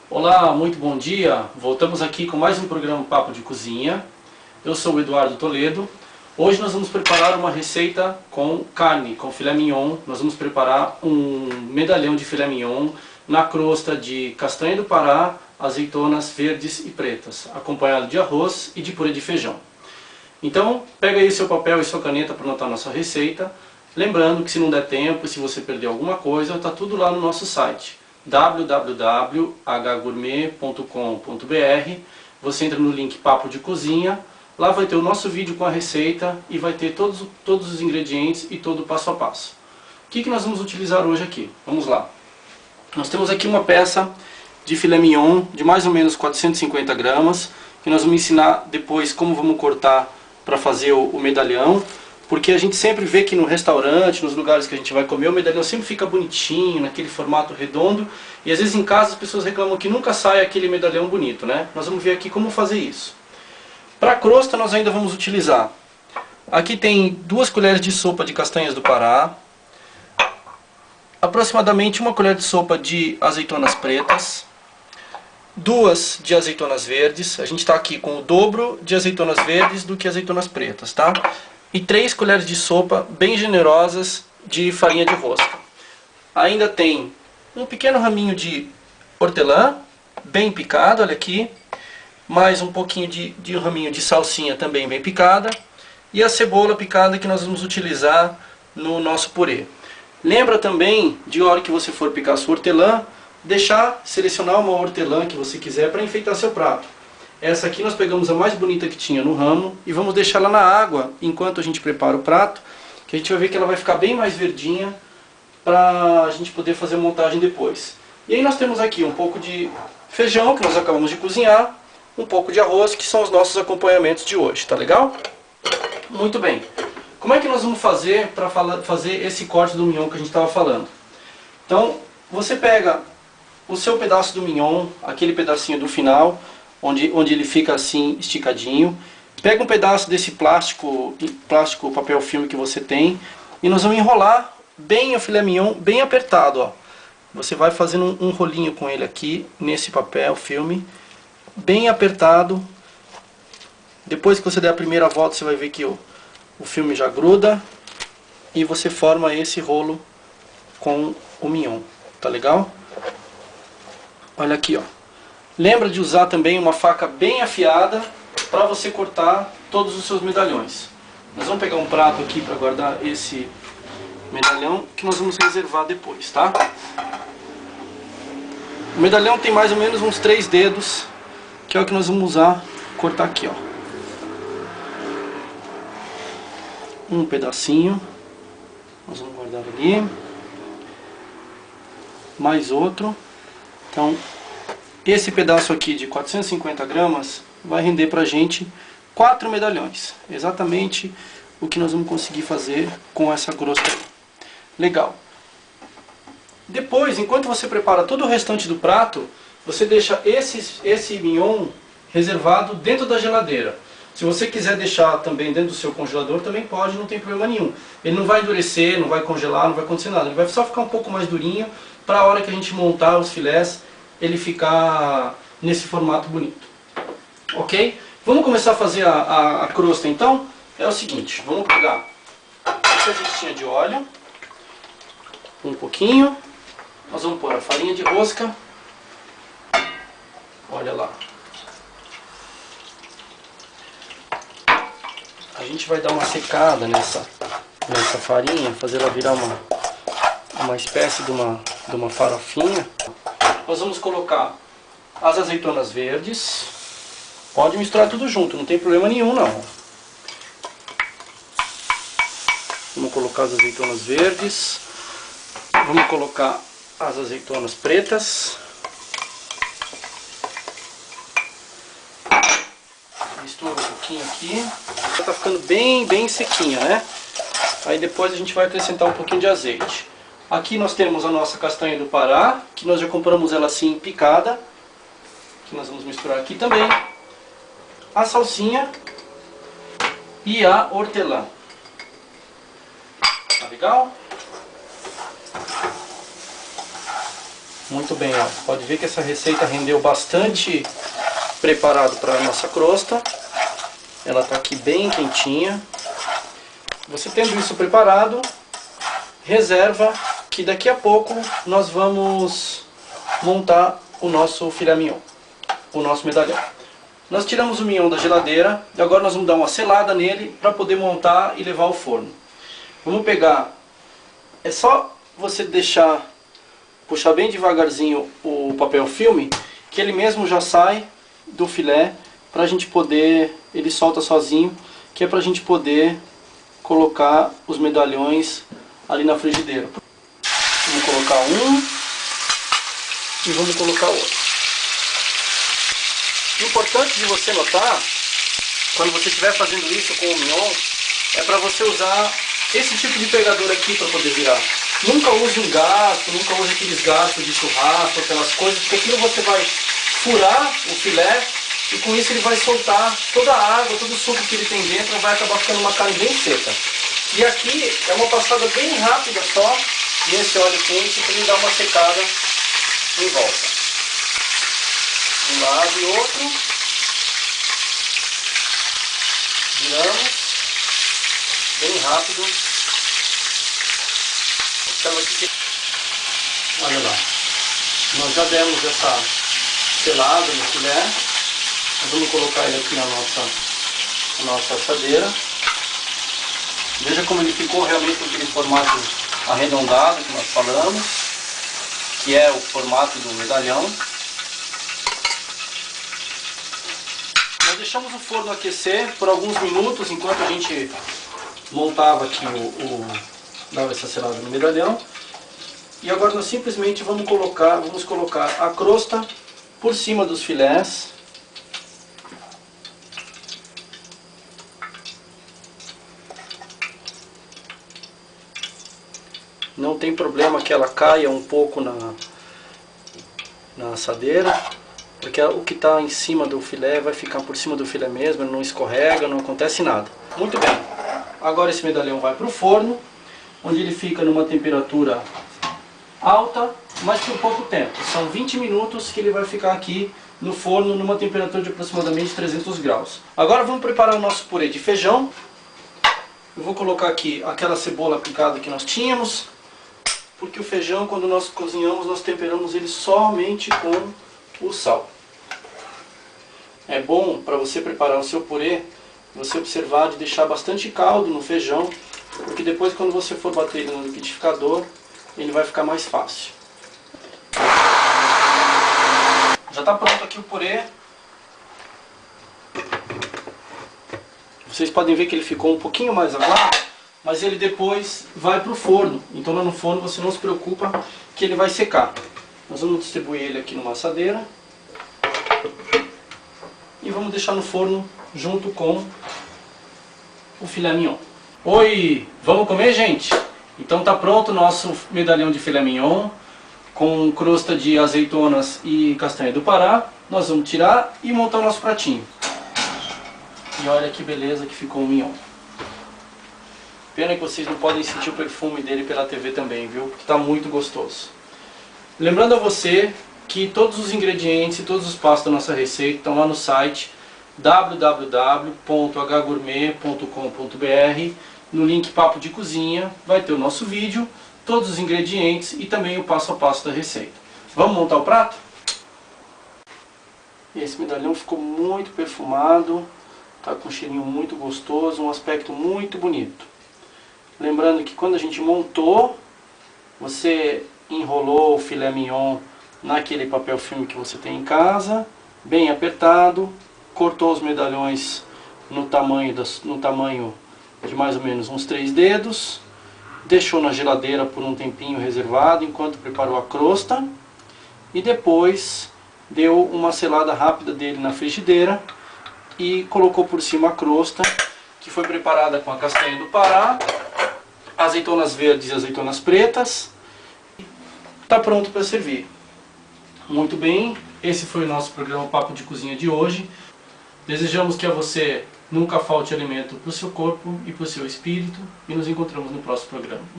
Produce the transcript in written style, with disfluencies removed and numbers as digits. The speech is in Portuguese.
Olá, muito bom dia. Voltamos aqui com mais um programa Papo de Cozinha. Eu sou o Eduardo Toledo. Hoje nós vamos preparar uma receita com carne, com filé mignon. Nós vamos preparar um medalhão de filé mignon na crosta de castanha do Pará, azeitonas verdes e pretas, acompanhado de arroz e de purê de feijão. Então, pega aí seu papel e sua caneta para anotar nossa receita. Lembrando que se não der tempo, se você perder alguma coisa, está tudo lá no nosso site www.hgourmet.com.br. Você entra no link Papo de Cozinha, lá vai ter o nosso vídeo com a receita e vai ter todos os ingredientes e todo o passo a passo. O que nós vamos utilizar hoje aqui? Vamos lá. Nós temos aqui uma peça de filé mignon de mais ou menos 450 gramas, que nós vamos ensinar depois como vamos cortar para fazer o medalhão. Porque a gente sempre vê que no restaurante, nos lugares que a gente vai comer, o medalhão sempre fica bonitinho, naquele formato redondo. E às vezes em casa as pessoas reclamam que nunca sai aquele medalhão bonito, né? Nós vamos ver aqui como fazer isso. Para a crosta nós ainda vamos utilizar. Aqui tem 2 colheres de sopa de castanhas do Pará. Aproximadamente 1 colher de sopa de azeitonas pretas. 2 de azeitonas verdes. A gente está aqui com o dobro de azeitonas verdes do que azeitonas pretas, tá? E 3 colheres de sopa bem generosas de farinha de rosca. Ainda tem um pequeno raminho de hortelã, bem picado, olha aqui. Mais um pouquinho de raminho de salsinha também bem picada. E a cebola picada que nós vamos utilizar no nosso purê. Lembra também, de hora que você for picar sua hortelã, selecionar uma hortelã que você quiser para enfeitar seu prato. Essa aqui nós pegamos a mais bonita que tinha no ramo e vamos deixar ela na água enquanto a gente prepara o prato, que a gente vai ver que ela vai ficar bem mais verdinha para a gente poder fazer a montagem depois. E aí nós temos aqui um pouco de feijão que nós acabamos de cozinhar, um pouco de arroz, que são os nossos acompanhamentos de hoje, tá legal? Muito bem. Como é que nós vamos fazer para fazer esse corte do mignon que a gente estava falando? Então, você pega o seu pedaço do mignon, aquele pedacinho do final, onde ele fica assim esticadinho. Pega um pedaço desse plástico papel filme que você tem e nós vamos enrolar bem o filé mignon, bem apertado, ó. Você vai fazendo um rolinho com ele aqui nesse papel filme, bem apertado. Depois que você der a primeira volta, você vai ver que o filme já gruda e você forma esse rolo com o mignon, tá legal? Olha aqui, ó. Lembra de usar também uma faca bem afiada para você cortar todos os seus medalhões. Nós vamos pegar um prato aqui para guardar esse medalhão que nós vamos reservar depois, tá? O medalhão tem mais ou menos uns 3 dedos, que é o que nós vamos usar, cortar aqui, ó. Um pedacinho, nós vamos guardar ali. Mais outro. Então, esse pedaço aqui de 450 gramas vai render pra gente 4 medalhões. Exatamente o que nós vamos conseguir fazer com essa crosta. Legal. Depois, enquanto você prepara todo o restante do prato, você deixa esse mignon reservado dentro da geladeira. Se você quiser deixar também dentro do seu congelador, também pode, não tem problema nenhum. Ele não vai endurecer, não vai congelar, não vai acontecer nada. Ele vai só ficar um pouco mais durinho para a hora que a gente montar os filés, ele ficar nesse formato bonito. Ok? Vamos começar a fazer a crosta então? É o seguinte, vamos pegar essa gestinha de óleo, um pouquinho, nós vamos pôr a farinha de rosca, olha lá. A gente vai dar uma secada nessa farinha, fazer ela virar uma espécie de uma farofinha. Nós vamos colocar as azeitonas verdes. Pode misturar tudo junto, não tem problema nenhum não. Vamos colocar as azeitonas verdes. Vamos colocar as azeitonas pretas. Mistura um pouquinho aqui. Já está ficando bem sequinha, né? Aí depois a gente vai acrescentar um pouquinho de azeite. Aqui nós temos a nossa castanha do Pará, que nós já compramos ela assim picada, que nós vamos misturar aqui também. A salsinha e a hortelã. Tá legal? Muito bem, ó. Pode ver que essa receita rendeu bastante preparado para a nossa crosta. Ela está aqui bem quentinha. Você tendo isso preparado, reserva que daqui a pouco nós vamos montar o nosso filé mignon, o nosso medalhão. Nós tiramos o mignon da geladeira e agora nós vamos dar uma selada nele para poder montar e levar ao forno. Vamos pegar, é só você puxar bem devagarzinho o papel filme, que ele mesmo já sai do filé, para a gente poder, ele solta sozinho, que é para a gente poder colocar os medalhões ali na frigideira. Vamos colocar um e vamos colocar outro. O importante de você notar, quando você estiver fazendo isso com o mignon, é para você usar esse tipo de pegador aqui para poder virar. Nunca use um garfo, nunca use aqueles garfos de churrasco, aquelas coisas, porque aquilo você vai furar o filé e com isso ele vai soltar toda a água, todo o suco que ele tem dentro, vai acabar ficando uma carne bem seca. E aqui é uma passada bem rápida só nesse óleo quente para ele dar uma secada em volta. Um lado e outro. Viramos. Bem rápido. Olha lá. Nós já demos essa selada no filé. Nós vamos colocar ele aqui na nossa assadeira. Veja como ele ficou realmente com aquele formato arredondado que nós falamos, que é o formato do medalhão. Nós deixamos o forno aquecer por alguns minutos enquanto a gente montava aqui dava essa selada no medalhão. E agora nós simplesmente vamos colocar a crosta por cima dos filés. Não tem problema que ela caia um pouco na assadeira, porque o que está em cima do filé vai ficar por cima do filé mesmo, ele não escorrega, não acontece nada. Muito bem, agora esse medalhão vai para o forno, onde ele fica numa temperatura alta, mas por pouco tempo. São 20 minutos que ele vai ficar aqui no forno, numa temperatura de aproximadamente 300 graus. Agora vamos preparar o nosso purê de feijão. Eu vou colocar aqui aquela cebola picada que nós tínhamos, porque o feijão, quando nós cozinhamos, nós temperamos ele somente com o sal. É bom para você preparar o seu purê, você observar de deixar bastante caldo no feijão, porque depois quando você for bater ele no liquidificador, ele vai ficar mais fácil. Já está pronto aqui o purê. Vocês podem ver que ele ficou um pouquinho mais aguado, mas ele depois vai para o forno. Então lá no forno você não se preocupa que ele vai secar. Nós vamos distribuir ele aqui numa assadeira. E vamos deixar no forno junto com o filé mignon. Oi, vamos comer, gente? Então tá pronto o nosso medalhão de filé mignon com crosta de azeitonas e castanha do Pará. Nós vamos tirar e montar o nosso pratinho. E olha que beleza que ficou o mignon. Pena que vocês não podem sentir o perfume dele pela TV também, viu? Porque está muito gostoso. Lembrando a você que todos os ingredientes e todos os passos da nossa receita estão lá no site www.hgourmet.com.br. No link Papo de Cozinha vai ter o nosso vídeo, todos os ingredientes e também o passo a passo da receita. Vamos montar o prato? Esse medalhão ficou muito perfumado, está com um cheirinho muito gostoso, um aspecto muito bonito. Lembrando que quando a gente montou, você enrolou o filé mignon naquele papel filme que você tem em casa, bem apertado, cortou os medalhões no tamanho de mais ou menos uns 3 dedos, deixou na geladeira por um tempinho reservado enquanto preparou a crosta e depois deu uma selada rápida dele na frigideira e colocou por cima a crosta, que foi preparada com a castanha do Pará, azeitonas verdes e azeitonas pretas. Está pronto para servir. Muito bem, esse foi o nosso programa Papo de Cozinha de hoje. Desejamos que a você nunca falte alimento para o seu corpo e para o seu espírito e nos encontramos no próximo programa.